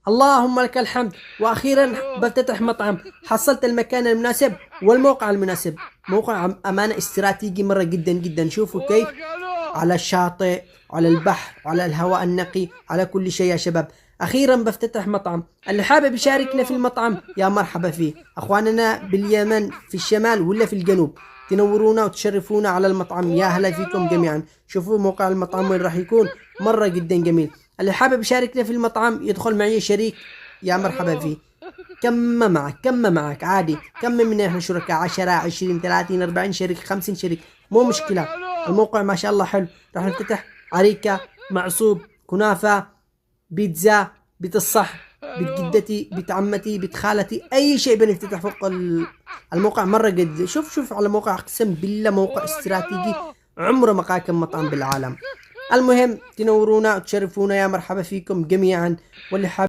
اللهم لك الحمد. وأخيرا بفتتح مطعم، حصلت المكان المناسب والموقع المناسب. موقع أمانة استراتيجي مرة جدا جدا. شوفوا كيف على الشاطئ، على البحر، على الهواء النقي، على كل شيء يا شباب. أخيرا بفتتح مطعم. اللي حابب يشاركنا في المطعم يا مرحبا فيه. أخواننا باليمن في الشمال ولا في الجنوب، تنورونا وتشرفونا على المطعم. يا هلا فيكم جميعا. شوفوا موقع المطعم وين راح يكون، مرة جدا جميل. اللي حابب يشاركنا في المطعم يدخل معي شريك، يا مرحبا فيه. كم معك عادي. كم من احنا شركاء، 10 20 30 40 شريك 50 شريك، مو مشكلة. الموقع ما شاء الله حلو. راح نفتح عريكة، معصوب، كنافة، بيتزا، بيت الصح، بيت جدتي، بيت عمتي، بيت خالتي، اي شيء بنفتتح فوق الموقع. مرة قد شوف على موقع، اقسم بالله موقع استراتيجي عمره ما قاكم مطعم بالعالم. المهم تنورونا وتشرفونا، يا مرحبا فيكم جميعا. واللي حابب